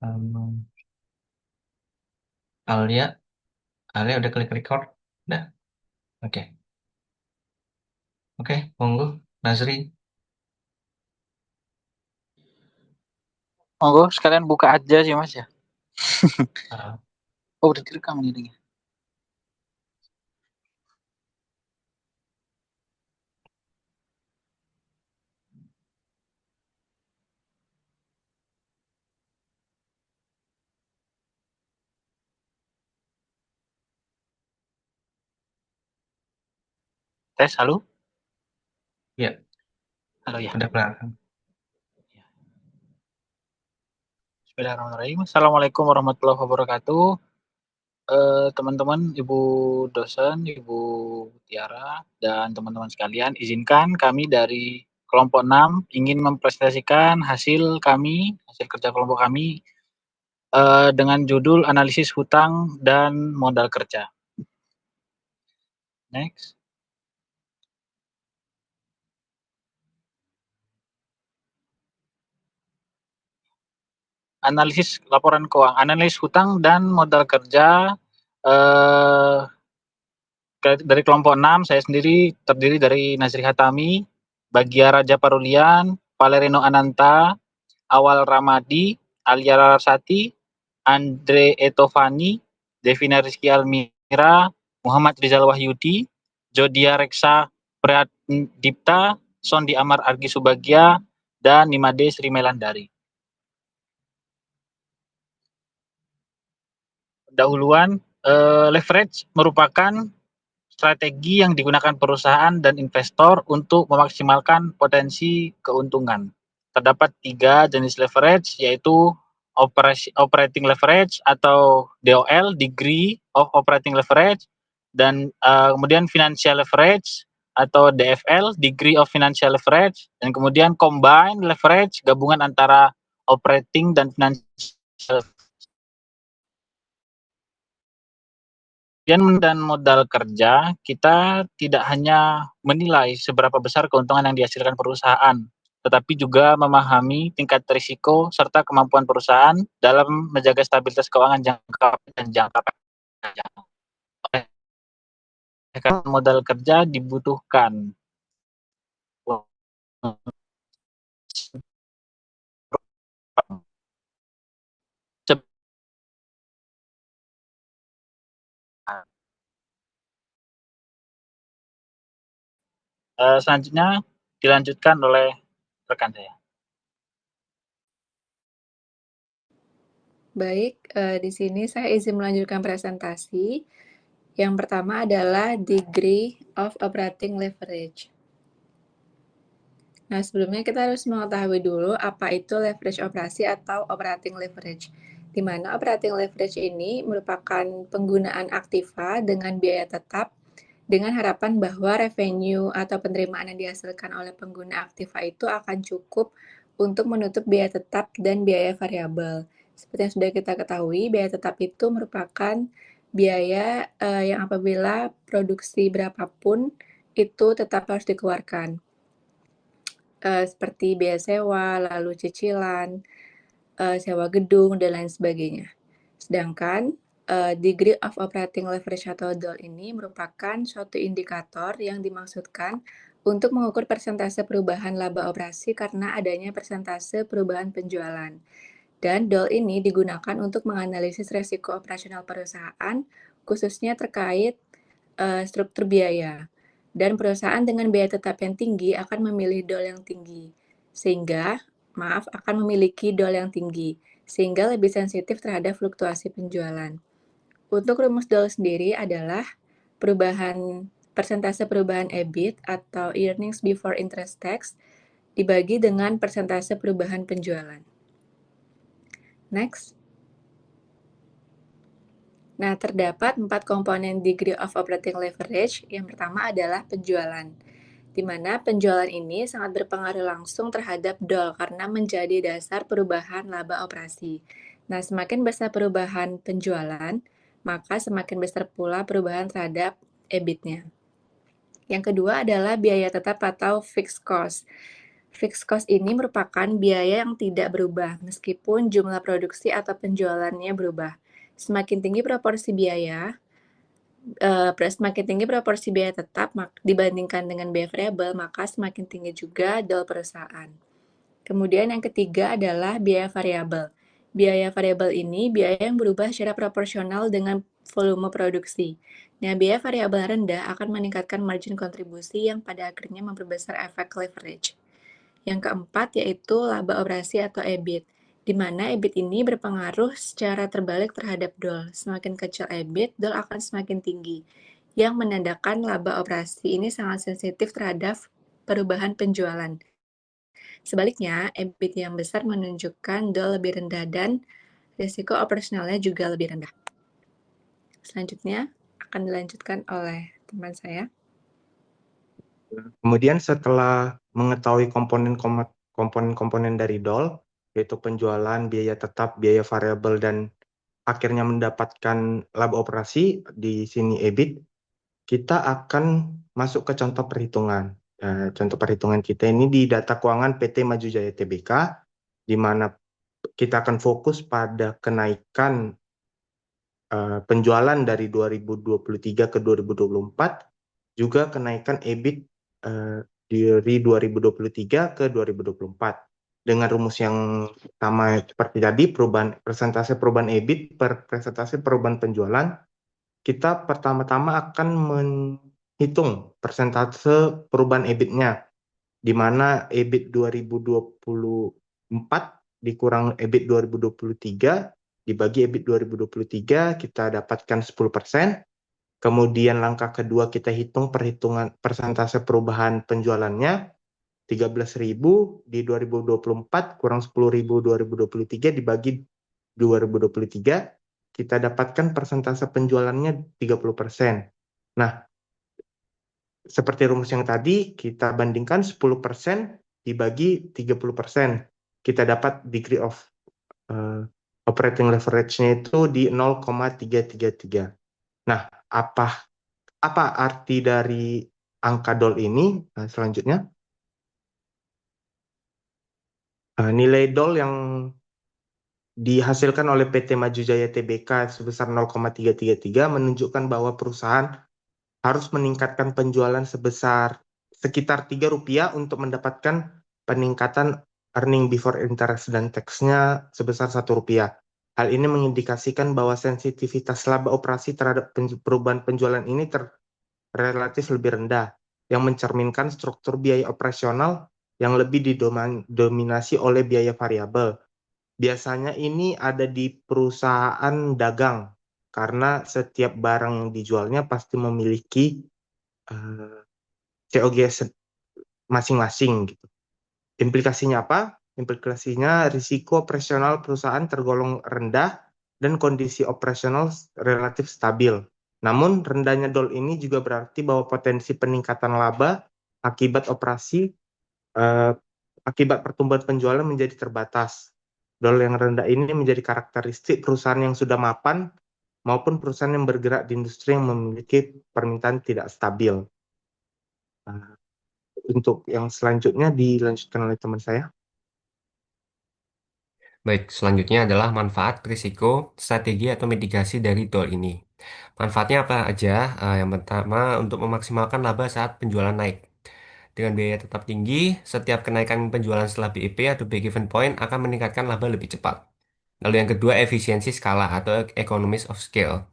Um, Alia, Alia udah klik record? Udah. Oke. Oke, monggo. Nazri. Monggo sekalian buka aja sih Mas ya. Uh, Oh udah direkam nih. Tes, halo? ya, Halo ya. udah kelihatan. Bismillahirrahmanirrahim. Assalamualaikum warahmatullahi wabarakatuh. Teman-teman, Ibu dosen, Ibu Tiara, dan teman-teman sekalian, izinkan kami dari kelompok 6 ingin mempresentasikan hasil kerja kelompok kami dengan judul analisis hutang dan modal kerja. Next. Analisis laporan keuangan, analisis hutang dan modal kerja eh, dari kelompok 6, saya sendiri terdiri dari Nazri Hatami, Bagia Raja Parulian, Valerino Ananta, Awal Ramadi, Alia Larsati, Andre Etovani, Devina Rizky Almira, Muhammad Rizal Wahyudi, Jodia Reksa Pradipta, Sondi Amar Argi Subagia, dan Nimade Sri Melandari. Pendahuluan, leverage merupakan strategi yang digunakan perusahaan dan investor untuk memaksimalkan potensi keuntungan. Terdapat 3 jenis leverage, yaitu operating leverage atau DOL, degree of operating leverage, dan kemudian financial leverage atau DFL, degree of financial leverage, dan kemudian combined leverage, gabungan antara operating dan financial. Dan modal kerja, kita tidak hanya menilai seberapa besar keuntungan yang dihasilkan perusahaan, tetapi juga memahami tingkat risiko serta kemampuan perusahaan dalam menjaga stabilitas keuangan jangka dan jangka panjang. Karena modal kerja dibutuhkan selanjutnya dilanjutkan oleh rekan saya. Baik, di sini saya izin melanjutkan presentasi. Yang pertama adalah degree of operating leverage. Nah, sebelumnya kita harus mengetahui dulu apa itu leverage operasi atau operating leverage. Di mana operating leverage ini merupakan penggunaan aktiva dengan biaya tetap dengan harapan bahwa revenue atau penerimaan yang dihasilkan oleh pengguna aktiva itu akan cukup untuk menutup biaya tetap dan biaya variabel. Seperti yang sudah kita ketahui, biaya tetap itu merupakan biaya yang apabila produksi berapapun itu tetap harus dikeluarkan. Seperti biaya sewa, lalu cicilan, sewa gedung, dan lain sebagainya. Sedangkan degree of operating leverage atau DOL ini merupakan suatu indikator yang dimaksudkan untuk mengukur persentase perubahan laba operasi karena adanya persentase perubahan penjualan. Dan DOL ini digunakan untuk menganalisis resiko operasional perusahaan, khususnya terkait struktur biaya. Dan perusahaan dengan biaya tetap yang tinggi akan memilih DOL yang tinggi, akan memiliki DOL yang tinggi, sehingga lebih sensitif terhadap fluktuasi penjualan. Untuk rumus DOL sendiri adalah persentase perubahan EBIT atau earnings before interest tax dibagi dengan persentase perubahan penjualan. Next. Nah, terdapat 4 komponen degree of operating leverage. Yang pertama adalah penjualan, di mana penjualan ini sangat berpengaruh langsung terhadap DOL karena menjadi dasar perubahan laba operasi. Nah, semakin besar perubahan penjualan, maka semakin besar pula perubahan terhadap EBIT-nya. Yang kedua adalah biaya tetap atau fixed cost. Fixed cost ini merupakan biaya yang tidak berubah meskipun jumlah produksi atau penjualannya berubah. Semakin tinggi proporsi biaya, semakin tinggi proporsi biaya tetap dibandingkan dengan biaya variabel, maka semakin tinggi juga DOL perusahaan. Kemudian yang ketiga adalah biaya variabel. Biaya variabel ini biaya yang berubah secara proporsional dengan volume produksi. Nah, biaya variabel rendah akan meningkatkan margin kontribusi yang pada akhirnya memperbesar efek leverage. Yang keempat yaitu laba operasi atau EBIT, di mana EBIT ini berpengaruh secara terbalik terhadap DOL. Semakin kecil EBIT, DOL akan semakin tinggi, yang menandakan laba operasi ini sangat sensitif terhadap perubahan penjualan. Sebaliknya, EBIT yang besar menunjukkan DOL lebih rendah dan risiko operasionalnya juga lebih rendah. Selanjutnya akan dilanjutkan oleh teman saya. Kemudian setelah mengetahui komponen-komponen dari DOL, yaitu penjualan, biaya tetap, biaya variabel, dan akhirnya mendapatkan laba operasi, di sini EBIT, kita akan masuk ke contoh perhitungan. Contoh perhitungan kita ini di data keuangan PT Maju Jaya Tbk, di mana kita akan fokus pada kenaikan penjualan dari 2023 ke 2024, juga kenaikan EBIT dari 2023 ke 2024. Dengan rumus yang sama seperti tadi, persentase perubahan EBIT per persentase perubahan penjualan, kita pertama-tama akan menghitung persentase perubahan EBIT-nya, di mana EBIT 2024 dikurang EBIT 2023, dibagi EBIT 2023, kita dapatkan 10%. Kemudian langkah kedua kita perhitungan persentase perubahan penjualannya, 13.000 di 2024 kurang 10.000 2023 dibagi 2023, kita dapatkan persentase penjualannya 30%. Nah, seperti rumus yang tadi, kita bandingkan 10% dibagi 30%. Kita dapat degree of operating leverage-nya itu di 0,333. Nah, apa arti dari angka DOL ini? Selanjutnya, nilai DOL yang dihasilkan oleh PT Maju Jaya Tbk sebesar 0,333 menunjukkan bahwa perusahaan harus meningkatkan penjualan sebesar sekitar Rp3 untuk mendapatkan peningkatan earning before interest dan tax-nya sebesar Rp1. Hal ini mengindikasikan bahwa sensitivitas laba operasi terhadap perubahan penjualan ini relatif lebih rendah, yang mencerminkan struktur biaya operasional yang lebih didominasi oleh biaya variabel. Biasanya ini ada di perusahaan dagang, karena setiap barang yang dijualnya pasti memiliki COGS masing-masing gitu. Implikasinya apa? Implikasinya risiko operasional perusahaan tergolong rendah dan kondisi operasional relatif stabil. Namun rendahnya DOL ini juga berarti bahwa potensi peningkatan laba akibat akibat pertumbuhan penjualan menjadi terbatas. DOL yang rendah ini menjadi karakteristik perusahaan yang sudah mapan maupun perusahaan yang bergerak di industri yang memiliki permintaan tidak stabil. Untuk yang selanjutnya dilanjutkan oleh teman saya. Baik, selanjutnya adalah manfaat, risiko, strategi atau mitigasi dari DOL ini. Manfaatnya apa aja? Yang pertama, untuk memaksimalkan laba saat penjualan naik. Dengan biaya tetap tinggi, setiap kenaikan penjualan setelah BEP atau break even point akan meningkatkan laba lebih cepat. Lalu yang kedua, efisiensi skala atau economies of scale.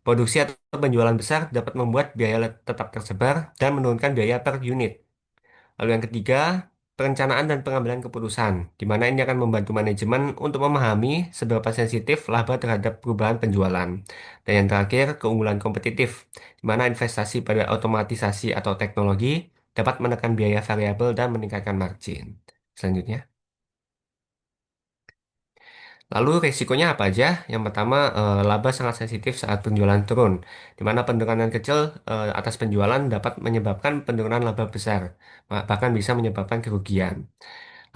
Produksi atau penjualan besar dapat membuat biaya tetap tersebar dan menurunkan biaya per unit. Lalu yang ketiga, perencanaan dan pengambilan keputusan, di mana ini akan membantu manajemen untuk memahami seberapa sensitif laba terhadap perubahan penjualan. Dan yang terakhir, keunggulan kompetitif, di mana investasi pada otomatisasi atau teknologi dapat menekan biaya variabel dan meningkatkan margin. Selanjutnya. Lalu risikonya apa aja? Yang pertama, laba sangat sensitif saat penjualan turun, di mana penurunan kecil atas penjualan dapat menyebabkan penurunan laba besar, bahkan bisa menyebabkan kerugian.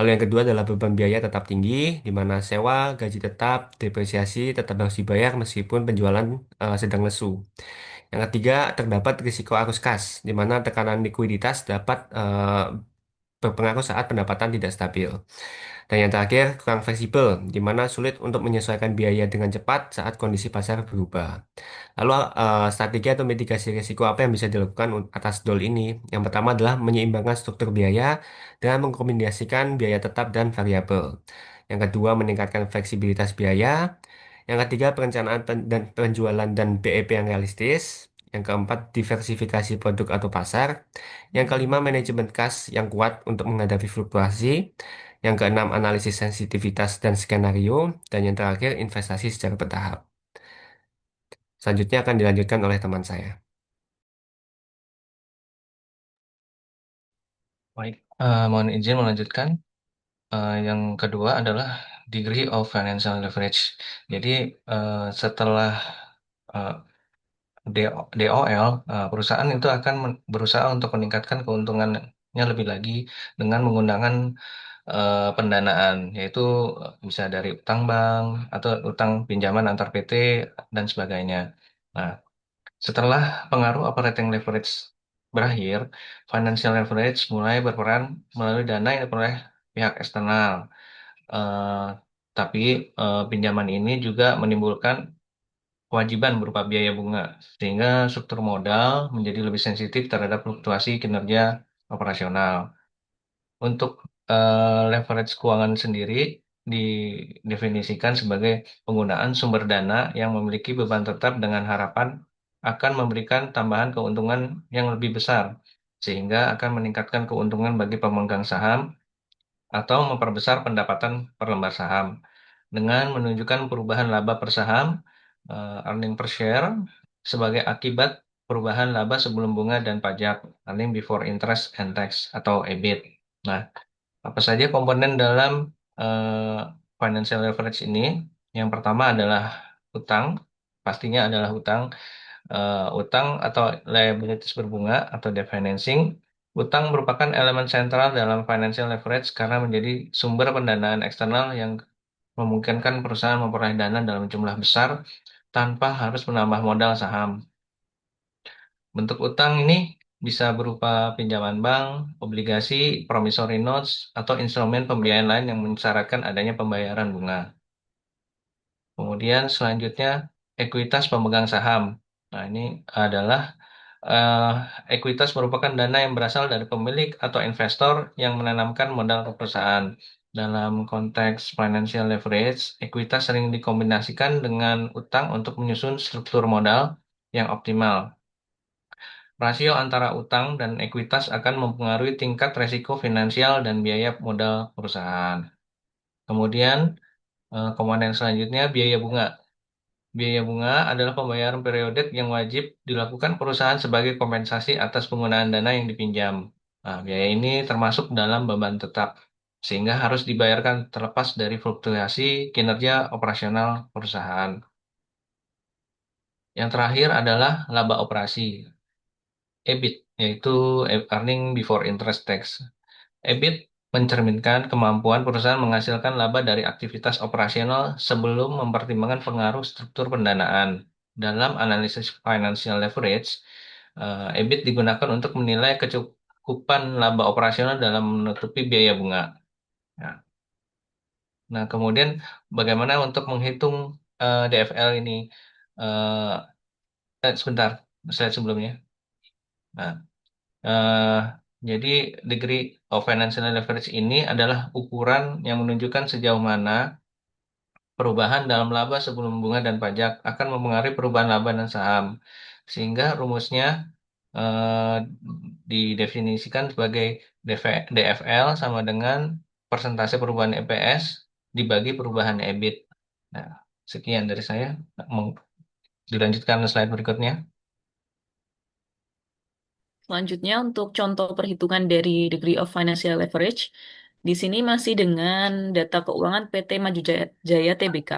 Lalu yang kedua adalah beban biaya tetap tinggi, di mana sewa, gaji tetap, depresiasi tetap harus dibayar meskipun penjualan sedang lesu. Yang ketiga, terdapat risiko arus kas, di mana tekanan likuiditas dapat berpengaruh saat pendapatan tidak stabil. Dan yang terakhir, kurang fleksibel, di mana sulit untuk menyesuaikan biaya dengan cepat saat kondisi pasar berubah. Lalu, strategi atau mitigasi risiko apa yang bisa dilakukan atas DOL ini? Yang pertama adalah menyeimbangkan struktur biaya dengan mengkombinasikan biaya tetap dan variabel. Yang kedua, meningkatkan fleksibilitas biaya. Yang ketiga, perencanaan dan penjualan dan BEP yang realistis. Yang keempat, diversifikasi produk atau pasar. Yang kelima, manajemen kas yang kuat untuk menghadapi fluktuasi. Yang keenam, analisis sensitivitas dan skenario. Dan yang terakhir, investasi secara bertahap. Selanjutnya akan dilanjutkan oleh teman saya. Baik, mohon izin melanjutkan. Yang kedua adalah degree of financial leverage. Jadi setelah eh, DOL, perusahaan itu akan berusaha untuk meningkatkan keuntungannya lebih lagi dengan menggunakan pendanaan, yaitu bisa dari utang bank atau utang pinjaman antar PT dan sebagainya. Nah, setelah pengaruh operating leverage berakhir, financial leverage mulai berperan melalui dana yang diperoleh pihak eksternal. Eh, tapi pinjaman ini juga menimbulkan kewajiban berupa biaya bunga, sehingga struktur modal menjadi lebih sensitif terhadap fluktuasi kinerja operasional. Untuk leverage keuangan sendiri didefinisikan sebagai penggunaan sumber dana yang memiliki beban tetap dengan harapan akan memberikan tambahan keuntungan yang lebih besar, sehingga akan meningkatkan keuntungan bagi pemegang saham atau memperbesar pendapatan per lembar saham dengan menunjukkan perubahan laba per saham, earning per share, sebagai akibat perubahan laba sebelum bunga dan pajak, earning before interest and tax atau EBIT. Nah, apa saja komponen dalam eh, financial leverage ini? Yang pertama adalah utang, pastinya adalah utang. Utang atau liabilities berbunga atau debt financing. Utang merupakan elemen sentral dalam financial leverage karena menjadi sumber pendanaan eksternal yang memungkinkan perusahaan memperoleh dana dalam jumlah besar tanpa harus menambah modal saham. Bentuk utang ini bisa berupa pinjaman bank, obligasi, promissory notes, atau instrumen pembiayaan lain yang mensyaratkan adanya pembayaran bunga. Kemudian selanjutnya ekuitas pemegang saham. Nah, ini adalah eh, ekuitas merupakan dana yang berasal dari pemilik atau investor yang menanamkan modal ke perusahaan. Dalam konteks financial leverage, ekuitas sering dikombinasikan dengan utang untuk menyusun struktur modal yang optimal. Rasio antara utang dan ekuitas akan mempengaruhi tingkat resiko finansial dan biaya modal perusahaan. Kemudian, komponen selanjutnya biaya bunga. Biaya bunga adalah pembayaran periodik yang wajib dilakukan perusahaan sebagai kompensasi atas penggunaan dana yang dipinjam. Nah, biaya ini termasuk dalam beban tetap, sehingga harus dibayarkan terlepas dari fluktuasi kinerja operasional perusahaan. Yang terakhir adalah laba operasi, EBIT, yaitu earning before interest tax. EBIT mencerminkan kemampuan perusahaan menghasilkan laba dari aktivitas operasional sebelum mempertimbangkan pengaruh struktur pendanaan. Dalam analisis financial leverage, EBIT digunakan untuk menilai kecukupan laba operasional dalam menutupi biaya bunga. Nah, kemudian bagaimana untuk menghitung DFL ini? Eh, Sebentar, slide sebelumnya. Nah, Eh, jadi degree of financial leverage ini adalah ukuran yang menunjukkan sejauh mana perubahan dalam laba sebelum bunga dan pajak akan mempengaruhi perubahan laba dan saham. Sehingga rumusnya eh, didefinisikan sebagai DFL sama dengan persentase perubahan EPS dibagi perubahan EBIT. Nah, sekian dari saya. Mau dilanjutkan ke slide berikutnya. Selanjutnya untuk contoh perhitungan dari degree of financial leverage, di sini masih dengan data keuangan PT Maju Jaya Tbk.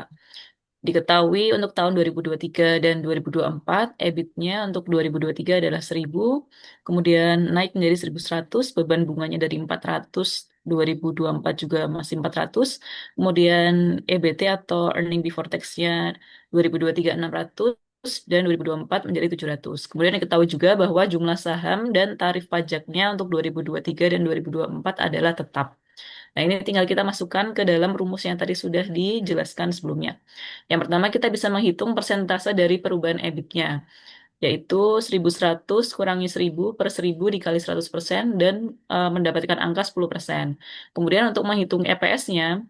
Diketahui untuk tahun 2023 dan 2024, EBIT-nya untuk 2023 adalah 1.000, kemudian naik menjadi 1.100, beban bunganya dari 400, 2024 juga masih 400, kemudian EBT atau earning before tax-nya 2023 600, dan 2024 menjadi 700. Kemudian diketahui juga bahwa jumlah saham dan tarif pajaknya untuk 2023 dan 2024 adalah tetap. Nah, ini tinggal kita masukkan ke dalam rumus yang tadi sudah dijelaskan sebelumnya. Yang pertama, kita bisa menghitung persentase dari perubahan EBIT-nya, yaitu 1.100 kurangi 1.000 per 1.000 dikali 100% dan mendapatkan angka 10%. Kemudian untuk menghitung EPS-nya,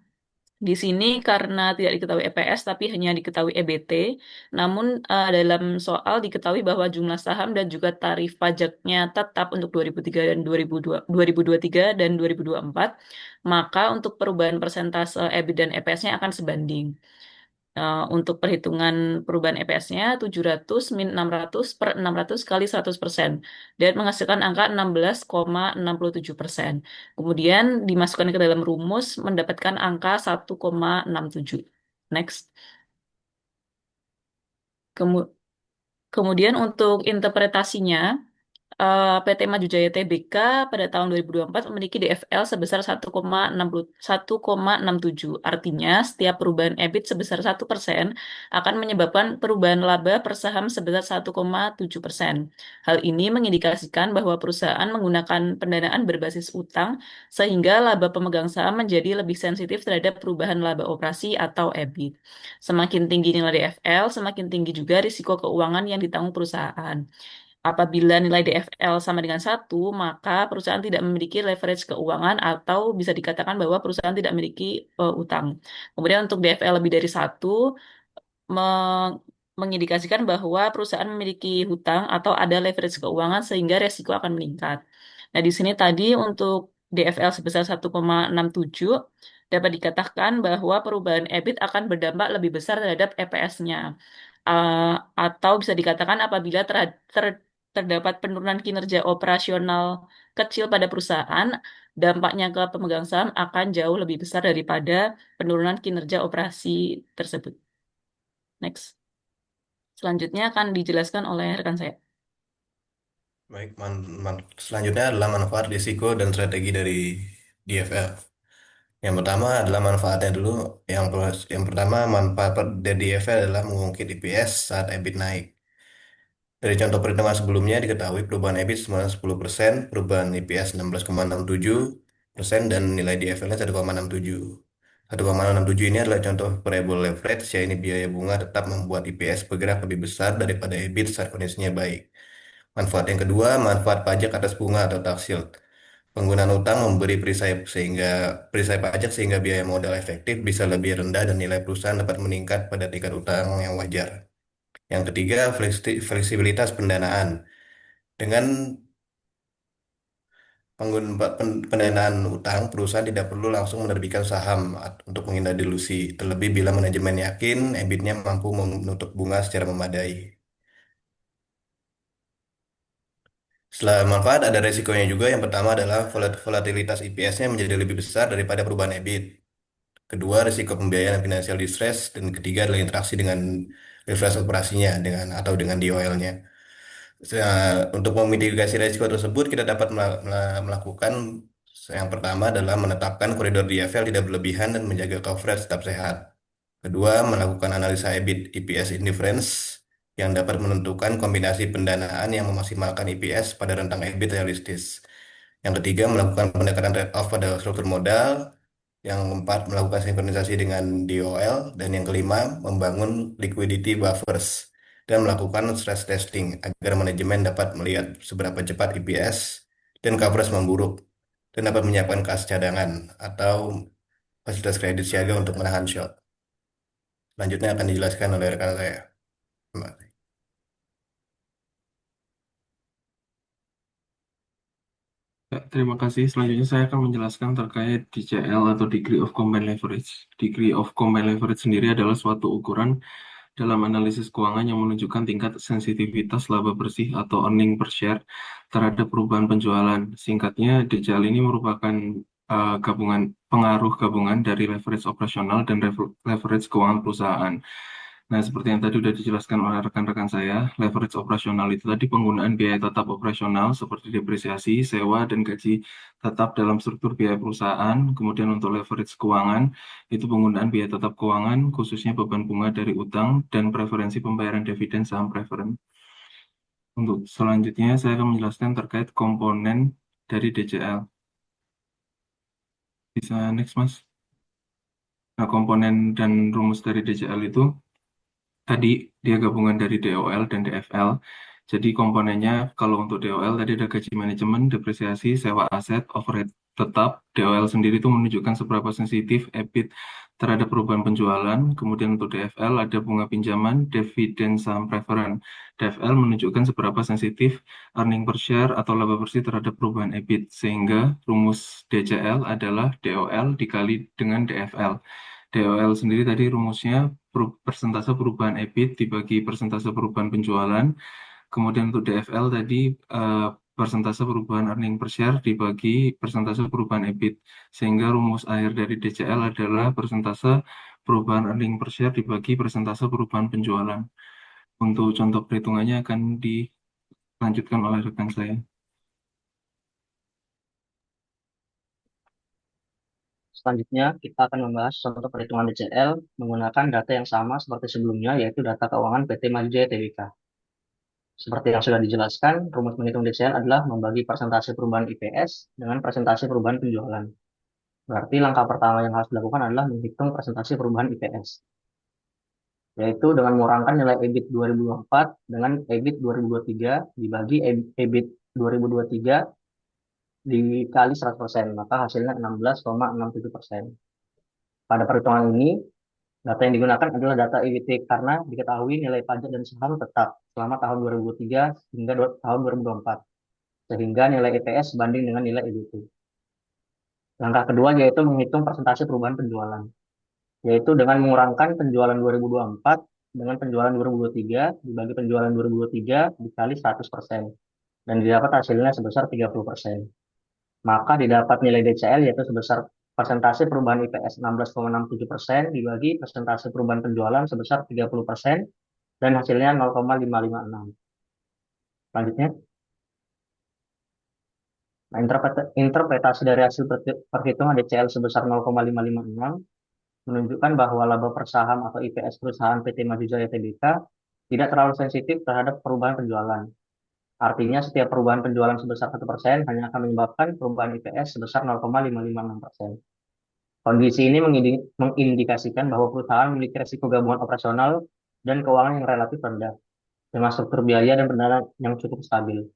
di sini karena tidak diketahui EPS tapi hanya diketahui EBT, namun dalam soal diketahui bahwa jumlah saham dan juga tarif pajaknya tetap untuk 2003 dan 2023 dan 2024, maka untuk perubahan persentase EBIT dan EPS-nya akan sebanding. Untuk perhitungan perubahan EPS-nya 700 min 600 per 600 kali 100% dan menghasilkan angka 16,67%. Kemudian dimasukkan ke dalam rumus mendapatkan angka 1,67. Next. Kemudian untuk interpretasinya, PT Maju Jaya Tbk pada tahun 2024 memiliki DFL sebesar 1,67. Artinya, setiap perubahan EBIT sebesar 1% akan menyebabkan perubahan laba per saham sebesar 1,7%. Hal ini mengindikasikan bahwa perusahaan menggunakan pendanaan berbasis utang sehingga laba pemegang saham menjadi lebih sensitif terhadap perubahan laba operasi atau EBIT. Semakin tinggi nilai DFL, semakin tinggi juga risiko keuangan yang ditanggung perusahaan. Apabila nilai DFL sama dengan 1, maka perusahaan tidak memiliki leverage keuangan atau bisa dikatakan bahwa perusahaan tidak memiliki utang. Kemudian untuk DFL lebih dari 1, mengindikasikan bahwa perusahaan memiliki hutang atau ada leverage keuangan sehingga resiko akan meningkat. Nah, di sini tadi untuk DFL sebesar 1,67 dapat dikatakan bahwa perubahan EBIT akan berdampak lebih besar terhadap EPS-nya. Atau bisa dikatakan apabila terdapat penurunan kinerja operasional kecil pada perusahaan, dampaknya ke pemegang saham akan jauh lebih besar daripada penurunan kinerja operasi tersebut. Next. Selanjutnya akan dijelaskan oleh rekan saya. Baik, selanjutnya adalah manfaat, risiko, dan strategi dari DFL. Yang pertama adalah manfaatnya dulu. Yang pertama, manfaat dari DFL adalah mengungkit EPS saat EBIT naik. Dari contoh perhitungan sebelumnya diketahui perubahan EBIT semula 10%, perubahan EPS 16,67%, dan nilai DFL-nya 1,67. 1,67 ini adalah contoh variable leverage, yaitu biaya bunga tetap membuat EPS bergerak lebih besar daripada EBIT saat kondisinya baik. Manfaat yang kedua, manfaat pajak atas bunga atau tax shield. Penggunaan utang memberi perisai pajak sehingga biaya modal efektif bisa lebih rendah dan nilai perusahaan dapat meningkat pada tingkat utang yang wajar. Yang ketiga, fleksibilitas pendanaan. Dengan pendanaan utang, perusahaan tidak perlu langsung menerbitkan saham untuk menghindari dilusi, terlebih bila manajemen yakin EBIT-nya mampu menutup bunga secara memadai. Setelah manfaat, ada resikonya juga. Yang pertama adalah volatilitas EPS-nya menjadi lebih besar daripada perubahan EBIT. Kedua, risiko pembiayaan financial distress. Dan ketiga adalah interaksi dengan leverage operasinya atau dengan DOL-nya. Untuk memitigasi risiko tersebut, kita dapat melakukan yang pertama adalah menetapkan koridor DFL tidak berlebihan dan menjaga coverage tetap sehat. Kedua, melakukan analisa EBIT EPS indifference yang dapat menentukan kombinasi pendanaan yang memaksimalkan EPS pada rentang EBIT realistis. Yang ketiga, melakukan pendekatan trade-off pada struktur modal. Yang keempat, melakukan sinkronisasi dengan DOL. Dan yang kelima, membangun liquidity buffers dan melakukan stress testing agar manajemen dapat melihat seberapa cepat EPS dan coverage memburuk dan dapat menyiapkan kas cadangan atau fasilitas kredit siaga untuk menahan shock. Selanjutnya akan dijelaskan oleh rekan saya. Terima kasih. Ya, terima kasih. Selanjutnya saya akan menjelaskan terkait DCL atau Degree of Combined Leverage. Degree of Combined Leverage sendiri adalah suatu ukuran dalam analisis keuangan yang menunjukkan tingkat sensitivitas laba bersih atau earning per share terhadap perubahan penjualan. Singkatnya, DCL ini merupakan pengaruh gabungan dari leverage operasional dan leverage keuangan perusahaan. Nah, seperti yang tadi sudah dijelaskan oleh rekan-rekan saya, leverage operasional itu tadi penggunaan biaya tetap operasional seperti depresiasi, sewa, dan gaji tetap dalam struktur biaya perusahaan. Kemudian untuk leverage keuangan, itu penggunaan biaya tetap keuangan, khususnya beban bunga dari utang dan preferensi pembayaran dividen saham preferen. Untuk selanjutnya, saya akan menjelaskan terkait komponen dari DCL. Bisa next, Mas. Nah, komponen dan rumus dari DCL itu tadi dia gabungan dari DOL dan DFL. Jadi komponennya kalau untuk DOL tadi ada gaji manajemen, depresiasi, sewa aset, overhead tetap. DOL sendiri itu menunjukkan seberapa sensitif EBIT terhadap perubahan penjualan. Kemudian untuk DFL ada bunga pinjaman, dividen saham preferen. DFL menunjukkan seberapa sensitif earning per share atau laba bersih terhadap perubahan EBIT. Sehingga rumus DCL adalah DOL dikali dengan DFL. DOL sendiri tadi rumusnya persentase perubahan EBIT dibagi persentase perubahan penjualan. Kemudian untuk DFL tadi persentase perubahan earning per share dibagi persentase perubahan EBIT. Sehingga rumus akhir dari DCL adalah persentase perubahan earning per share dibagi persentase perubahan penjualan. Untuk contoh perhitungannya akan dilanjutkan oleh rekan saya. Selanjutnya, kita akan membahas contoh perhitungan DCL menggunakan data yang sama seperti sebelumnya, yaitu data keuangan PT Maju Jaya Tbk. Seperti yang sudah dijelaskan, rumus menghitung DCL adalah membagi persentase perubahan IPS dengan persentase perubahan penjualan. Berarti langkah pertama yang harus dilakukan adalah menghitung persentase perubahan IPS, yaitu dengan mengurangkan nilai EBIT 2024 dengan EBIT 2023 dibagi EBIT 2023 dikali 100%, maka hasilnya 16,67%. Pada perhitungan ini, data yang digunakan adalah data EBT karena diketahui nilai pajak dan saham tetap selama tahun 2023 hingga tahun 2024, sehingga nilai EPS sebanding dengan nilai EBT. Langkah kedua yaitu menghitung persentase perubahan penjualan, yaitu dengan mengurangkan penjualan 2024 dengan penjualan 2023 dibagi penjualan 2023 dikali 100%, dan didapat hasilnya sebesar 30%. Maka didapat nilai DCL yaitu sebesar persentase perubahan IPS 16,67% dibagi persentase perubahan penjualan sebesar 30% dan hasilnya 0,556. Selanjutnya, nah, interpretasi dari hasil perhitungan DCL sebesar 0,556 menunjukkan bahwa laba per saham atau IPS perusahaan PT Maju Jaya Tbk tidak terlalu sensitif terhadap perubahan penjualan. Artinya setiap perubahan penjualan sebesar 1% hanya akan menyebabkan perubahan IPS sebesar 0,556%. Kondisi ini mengindikasikan bahwa perusahaan memiliki risiko gabungan operasional dan keuangan yang relatif rendah, dengan struktur biaya dan pendanaan yang cukup stabil.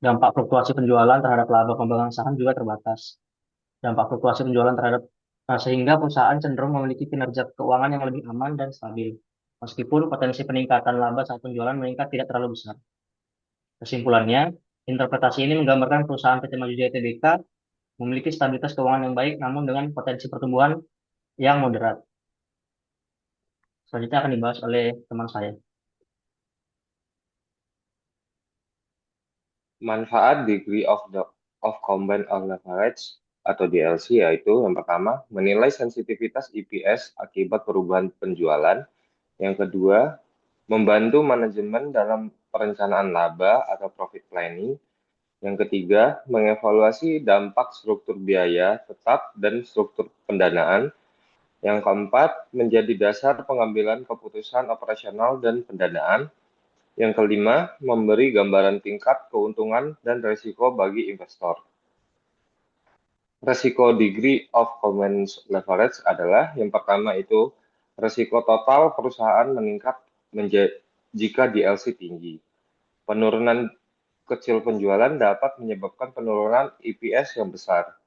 Dampak fluktuasi penjualan terhadap laba pemegang saham juga terbatas. Dampak fluktuasi penjualan sehingga perusahaan cenderung memiliki kinerja keuangan yang lebih aman dan stabil, meskipun potensi peningkatan laba saat penjualan meningkat tidak terlalu besar. Kesimpulannya, interpretasi ini menggambarkan perusahaan PT Maju Jaya Tbk memiliki stabilitas keuangan yang baik namun dengan potensi pertumbuhan yang moderat. Selanjutnya akan dibahas oleh teman saya. Manfaat degree of combined leverage atau DLC yaitu yang pertama menilai sensitivitas EPS akibat perubahan penjualan. Yang kedua, membantu manajemen dalam perencanaan laba atau profit planning. Yang ketiga, mengevaluasi dampak struktur biaya tetap dan struktur pendanaan. Yang keempat, menjadi dasar pengambilan keputusan operasional dan pendanaan. Yang kelima, memberi gambaran tingkat keuntungan dan risiko bagi investor. Risiko degree of combined leverage adalah yang pertama itu risiko total perusahaan meningkat jika DLC tinggi. Penurunan kecil penjualan dapat menyebabkan penurunan EPS yang besar.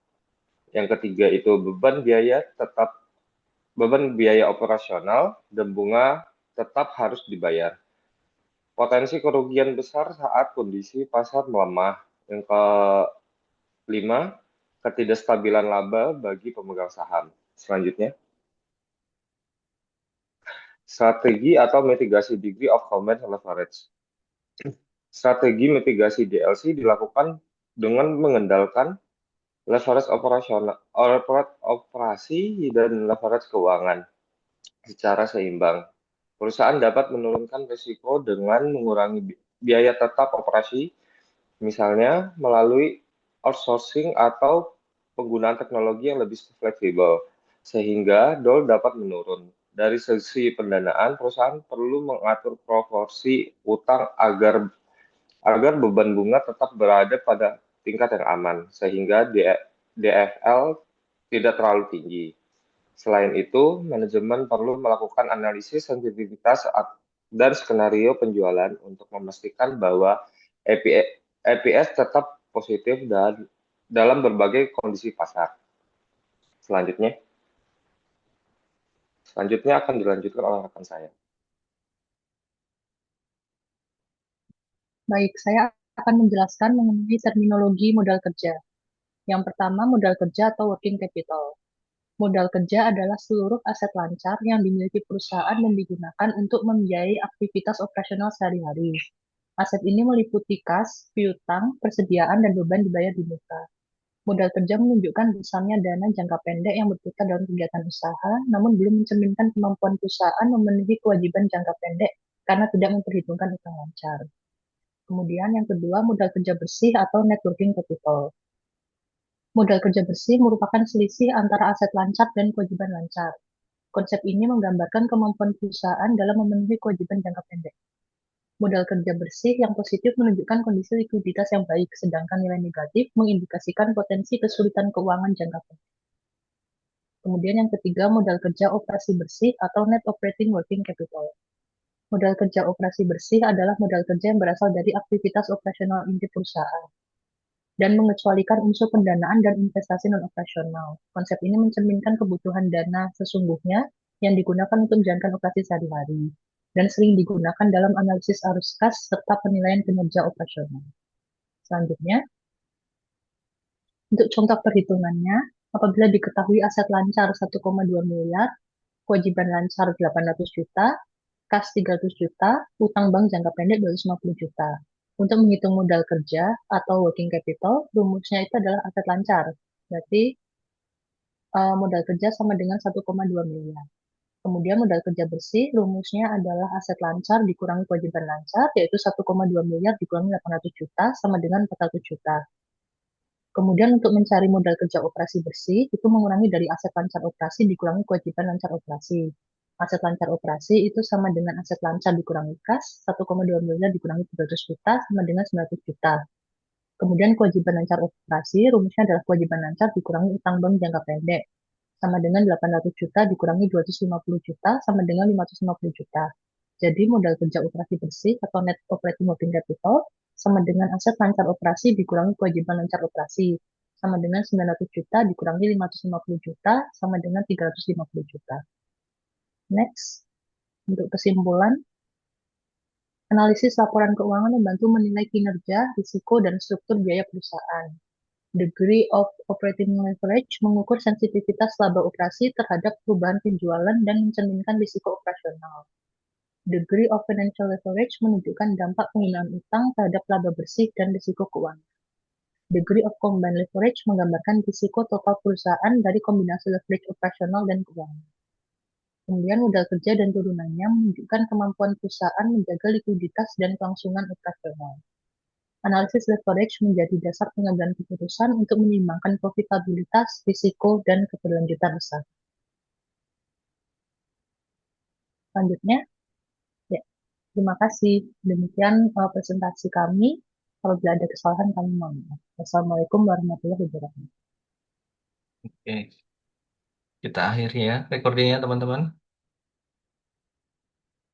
Yang ketiga itu beban biaya operasional dan bunga tetap harus dibayar. Potensi kerugian besar saat kondisi pasar melemah. Yang kelima, ketidakstabilan laba bagi pemegang saham. Selanjutnya, strategi atau mitigasi degree of combined leverage. Strategi mitigasi DLC dilakukan dengan mengendalikan leverage operasi dan leverage keuangan secara seimbang. Perusahaan dapat menurunkan risiko dengan mengurangi biaya tetap operasi, misalnya melalui outsourcing atau penggunaan teknologi yang lebih fleksibel, sehingga DOL dapat menurun. Dari sisi pendanaan, perusahaan perlu mengatur proporsi utang agar beban bunga tetap berada pada tingkat yang aman, sehingga DFL tidak terlalu tinggi. Selain itu, manajemen perlu melakukan analisis sensitivitas dan skenario penjualan untuk memastikan bahwa EPS tetap positif dan dalam berbagai kondisi pasar. Selanjutnya akan dilanjutkan oleh rekan saya. Baik, saya akan menjelaskan mengenai terminologi modal kerja. Yang pertama, modal kerja atau working capital. Modal kerja adalah seluruh aset lancar yang dimiliki perusahaan dan digunakan untuk membiayai aktivitas operasional sehari-hari. Aset ini meliputi kas, piutang, persediaan, dan beban dibayar di muka. Modal kerja menunjukkan besarnya dana jangka pendek yang berputar dalam kegiatan usaha, namun belum mencerminkan kemampuan perusahaan memenuhi kewajiban jangka pendek karena tidak memperhitungkan utang lancar. Kemudian yang kedua, modal kerja bersih atau net working capital. Modal kerja bersih merupakan selisih antara aset lancar dan kewajiban lancar. Konsep ini menggambarkan kemampuan perusahaan dalam memenuhi kewajiban jangka pendek. Modal kerja bersih yang positif menunjukkan kondisi likuiditas yang baik, sedangkan nilai negatif mengindikasikan potensi kesulitan keuangan jangka pendek. Kemudian yang ketiga, modal kerja operasi bersih atau net operating working capital. Modal kerja operasi bersih adalah modal kerja yang berasal dari aktivitas operasional inti perusahaan dan mengecualikan unsur pendanaan dan investasi non-operasional. Konsep ini mencerminkan kebutuhan dana sesungguhnya yang digunakan untuk menjalankan operasi sehari-hari dan sering digunakan dalam analisis arus kas serta penilaian kinerja operasional. Selanjutnya, untuk contoh perhitungannya, apabila diketahui aset lancar 1,2 miliar, kewajiban lancar 800 juta, kas 300 juta, utang bank jangka pendek 250 juta. Untuk menghitung modal kerja atau working capital, rumusnya itu adalah aset lancar. Berarti modal kerja sama dengan 1,2 miliar. Kemudian modal kerja bersih, rumusnya adalah aset lancar dikurangi kewajiban lancar, yaitu 1,2 miliar dikurangi 800 juta sama dengan 400 juta. Kemudian untuk mencari modal kerja operasi bersih, itu mengurangi dari aset lancar operasi dikurangi kewajiban lancar operasi. Aset lancar operasi itu sama dengan aset lancar dikurangi kas, 1,2 miliar dikurangi 300 juta sama dengan 900 juta. Kemudian kewajiban lancar operasi, rumusnya adalah kewajiban lancar dikurangi utang bank jangka pendek, sama dengan 800 juta dikurangi 250 juta sama dengan 550 juta. Jadi modal kerja operasi bersih atau net operating working capital sama dengan aset lancar operasi dikurangi kewajiban lancar operasi sama dengan 900 juta dikurangi 550 juta sama dengan 350 juta. Next, untuk kesimpulan, analisis laporan keuangan membantu menilai kinerja, risiko, dan struktur biaya perusahaan. Degree of operating leverage mengukur sensitivitas laba operasi terhadap perubahan penjualan dan mencerminkan risiko operasional. Degree of financial leverage menunjukkan dampak penggunaan utang terhadap laba bersih dan risiko keuangan. Degree of combined leverage menggambarkan risiko total perusahaan dari kombinasi leverage operasional dan keuangan. Kemudian modal kerja dan turunannya menunjukkan kemampuan perusahaan menjaga likuiditas dan kelangsungan operasional. Analisis leverage menjadi dasar pengambilan keputusan untuk menyeimbangkan profitabilitas, risiko, dan keberlanjutan usaha. Selanjutnya, ya, terima kasih. Demikian presentasi kami. Apabila ada kesalahan, kami mohon maaf. Wassalamualaikum warahmatullahi wabarakatuh. Oke, kita akhiri ya recordingnya teman-teman.